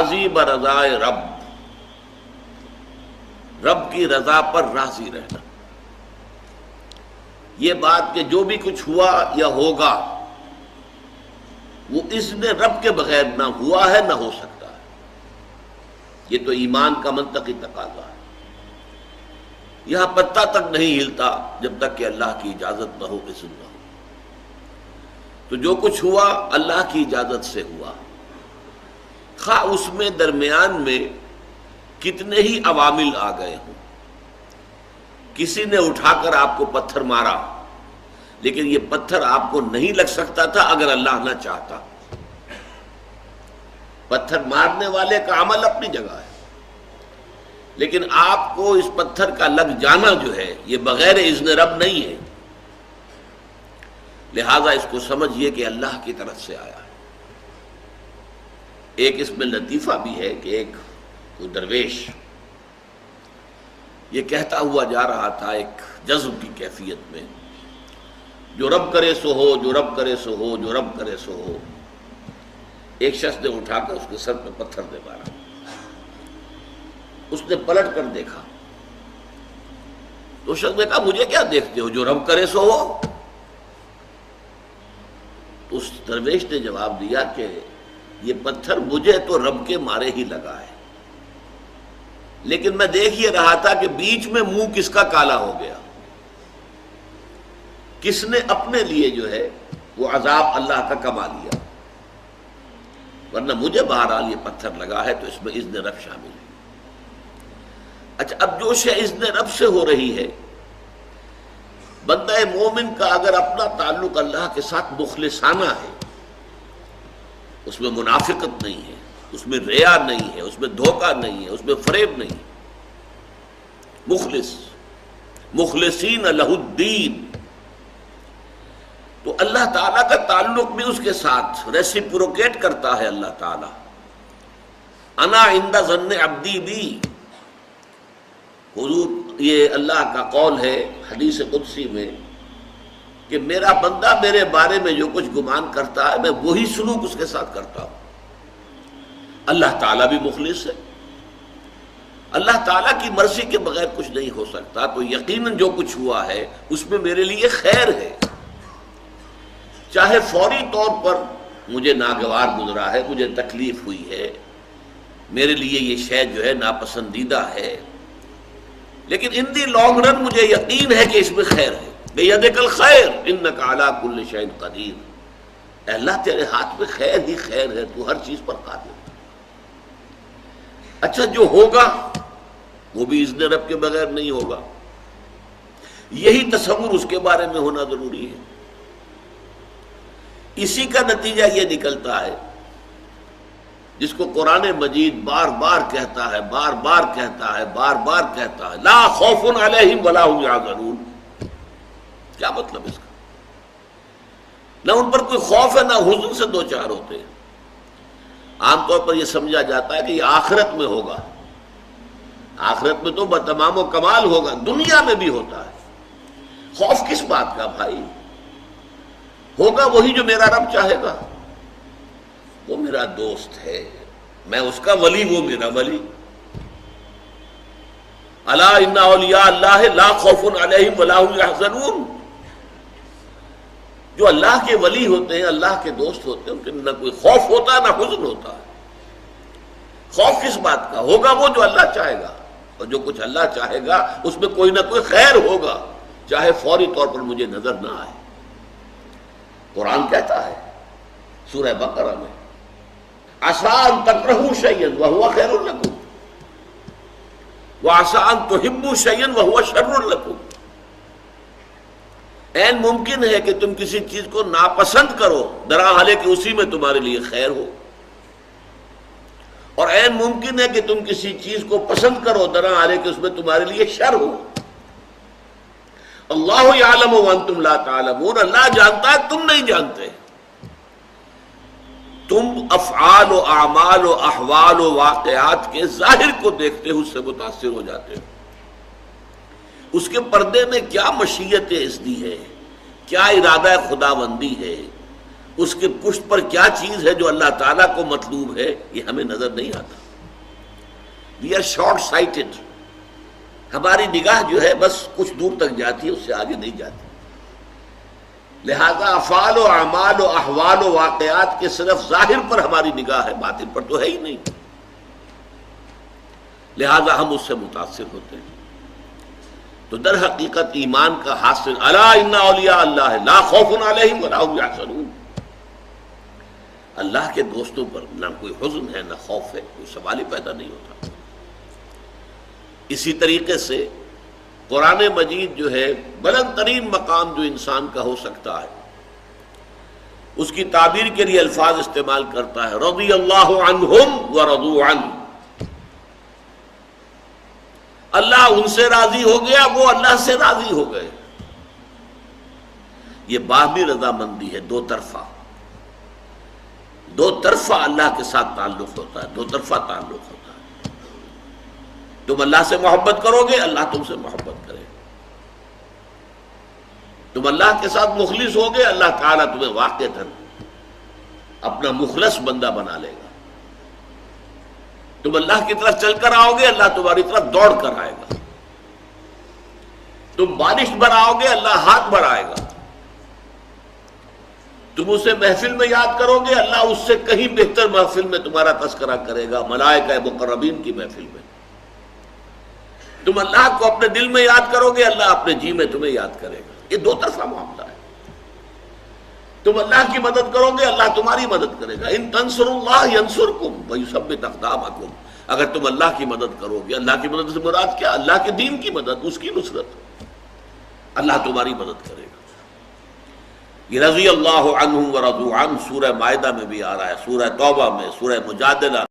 راضی برضائے رب، رب کی رضا پر راضی رہنا. یہ بات کہ جو بھی کچھ ہوا یا ہوگا وہ اذن رب کے بغیر نہ ہوا ہے نہ ہو سکتا ہے. یہ تو ایمان کا منطقی تقاضا ہے. یہاں پتہ تک نہیں ہلتا جب تک کہ اللہ کی اجازت نہ ہو، اذن نہ ہو. تو جو کچھ ہوا اللہ کی اجازت سے ہوا، خواہ اس میں درمیان میں کتنے ہی عوامل آ گئے ہوں. کسی نے اٹھا کر آپ کو پتھر مارا، لیکن یہ پتھر آپ کو نہیں لگ سکتا تھا اگر اللہ نہ چاہتا. پتھر مارنے والے کا عمل اپنی جگہ ہے، لیکن آپ کو اس پتھر کا لگ جانا جو ہے یہ بغیر اذن رب نہیں ہے. لہذا اس کو سمجھیے کہ اللہ کی طرف سے آیا ہے. ایک اس میں لطیفہ بھی ہے کہ ایک درویش یہ کہتا ہوا جا رہا تھا ایک جذب کی کیفیت میں، جو رب کرے سو ہو، جو رب کرے سو ہو، جو رب کرے سو ہو. ایک شخص نے اٹھا کر اس کے سر پہ پتھر دے مارا. اس نے پلٹ کر دیکھا تو شخص نے کہا مجھے کیا دیکھتے ہو، جو رب کرے سو ہو. تو اس درویش نے جواب دیا کہ یہ پتھر مجھے تو رب کے مارے ہی لگا ہے، لیکن میں دیکھ یہ رہا تھا کہ بیچ میں منہ کس کا کالا ہو گیا، کس نے اپنے لیے جو ہے وہ عذاب اللہ کا کما لیا. ورنہ مجھے بہرحال یہ پتھر لگا ہے تو اس میں اذن رب شامل ہے. اچھا، اب جو شے اذن رب سے ہو رہی ہے، بندہ مومن کا اگر اپنا تعلق اللہ کے ساتھ مخلصانہ ہے، اس میں منافقت نہیں ہے، اس میں ریا نہیں ہے، اس میں دھوکہ نہیں ہے، اس میں فریب نہیں، مخلص مخلصین لہ الدین، تو اللہ تعالیٰ کا تعلق بھی اس کے ساتھ ریسیپروکیٹ کرتا ہے. اللہ تعالیٰ انا عند ظن عبدی بی، حضور یہ اللہ کا قول ہے حدیث قدسی میں کہ میرا بندہ میرے بارے میں جو کچھ گمان کرتا ہے میں وہی سلوک اس کے ساتھ کرتا ہوں. اللہ تعالیٰ بھی مخلص ہے. اللہ تعالیٰ کی مرضی کے بغیر کچھ نہیں ہو سکتا، تو یقیناً جو کچھ ہوا ہے اس میں میرے لیے خیر ہے. چاہے فوری طور پر مجھے ناگوار گزرا ہے، مجھے تکلیف ہوئی ہے، میرے لیے یہ شے جو ہے ناپسندیدہ ہے، لیکن ان دی لانگ رن مجھے یقین ہے کہ اس میں خیر ہے. بیدک الخیر انک علی کل شیء قدیر، اے اللہ تیرے ہاتھ میں خیر ہی خیر ہے، تو ہر چیز پر قادر. اچھا، جو ہوگا وہ بھی اذن رب کے بغیر نہیں ہوگا. یہی تصور اس کے بارے میں ہونا ضروری ہے. اسی کا نتیجہ یہ نکلتا ہے جس کو قرآن مجید بار بار کہتا ہے، بار بار کہتا ہے، بار بار کہتا ہے، لا خوف علیہم ولا هم یحزنون. کیا مطلب اس کا؟ نہ ان پر کوئی خوف ہے نہ حزن سے دو چار ہوتے ہیں. عام طور پر یہ سمجھا جاتا ہے کہ یہ آخرت میں ہوگا. آخرت میں تو بتمام و کمال ہوگا، دنیا میں بھی ہوتا ہے. خوف کس بات کا بھائی؟ ہوگا وہی جو میرا رب چاہے گا. وہ میرا دوست ہے، میں اس کا ولی، وہ میرا ولی. الا ان اولیاء اللہ لا خوف علیہم ولا هم یحزنون. جو اللہ کے ولی ہوتے ہیں، اللہ کے دوست ہوتے ہیں، ان کے نہ کوئی خوف ہوتا ہے نہ حزن ہوتا ہے. خوف کس بات کا؟ ہوگا وہ جو اللہ چاہے گا، اور جو کچھ اللہ چاہے گا اس میں کوئی نہ کوئی خیر ہوگا، چاہے فوری طور پر مجھے نظر نہ آئے. قرآن کہتا ہے سورہ بقرہ میں عسیٰ ان تکرہوا شیئا وہو خیر لکم وعسیٰ ان تحبوا شیئا وہو شر لکم. عین ممکن ہے کہ تم کسی چیز کو ناپسند کرو درحالے کہ اسی میں تمہارے لیے خیر ہو، اور عین ممکن ہے کہ تم کسی چیز کو پسند کرو درحالے کہ اس میں تمہارے لیے شر ہو. اللہ یعلم وانتم لا تعلمون، اللہ جانتا ہے تم نہیں جانتے. تم افعال و اعمال و احوال و واقعات کے ظاہر کو دیکھتے ہو، اس سے متاثر ہو جاتے ہو. اس کے پردے میں کیا مشیت اذنی ہے، کیا ارادہ خداوندی ہے، اس کے پشت پر کیا چیز ہے جو اللہ تعالیٰ کو مطلوب ہے، یہ ہمیں نظر نہیں آتا. We are short sighted. ہماری نگاہ جو ہے بس کچھ دور تک جاتی ہے، اس سے آگے نہیں جاتی. لہذا افعال و اعمال و احوال و واقعات کے صرف ظاہر پر ہماری نگاہ ہے، باطن پر تو ہے ہی نہیں. لہذا ہم اس سے متاثر ہوتے ہیں. تو در حقیقت ایمان کا حاصل الا ان اولیاء اللہ لا خوف علیہم ولا هم یحزنون. اللہ کے دوستوں پر نہ کوئی حزن ہے نہ خوف ہے، کوئی سوال ہی پیدا نہیں ہوتا. اسی طریقے سے قرآن مجید جو ہے بلند ترین مقام جو انسان کا ہو سکتا ہے، اس کی تعبیر کے لیے الفاظ استعمال کرتا ہے رضی اللہ عنہم ورضوا عنہ. اللہ ان سے راضی ہو گیا، وہ اللہ سے راضی ہو گئے. یہ باہمی رضامندی ہے، دو طرفہ اللہ کے ساتھ تعلق ہوتا ہے، دو طرفہ تعلق ہوتا ہے. تم اللہ سے محبت کرو گے، اللہ تم سے محبت کرے گا. تم اللہ کے ساتھ مخلص ہوگے، اللہ تعالیٰ تمہیں واقعتاً اپنا مخلص بندہ بنا لے گا. تم اللہ کی طرف چل کر آؤ گے، اللہ تمہاری طرف دوڑ کر آئے گا. تم بارش بڑھاؤ گے، اللہ ہاتھ بڑھائے گا. تم اسے محفل میں یاد کرو گے، اللہ اس سے کہیں بہتر محفل میں تمہارا تذکرہ کرے گا، ملائکہ مقربین کی محفل میں. تم اللہ کو اپنے دل میں یاد کرو گے، اللہ اپنے جی میں تمہیں یاد کرے گا. یہ دو طرفہ معاملہ ہے. تم اللہ کی مدد کرو گے، اللہ تمہاری مدد کرے گا. ان تنصروا اللہ ینصرکم ویثبت اقدامکم. اگر تم اللہ کی مدد کرو گے، اللہ کی مدد سے مراد کیا؟ اللہ کے دین کی مدد، اس کی نصرت. اللہ تمہاری مدد کرے گا. یہ رضی اللہ عنہم ورضوا عنہ سورہ مائدہ میں بھی آ رہا ہے، سورہ توبہ میں، سورہ مجادلہ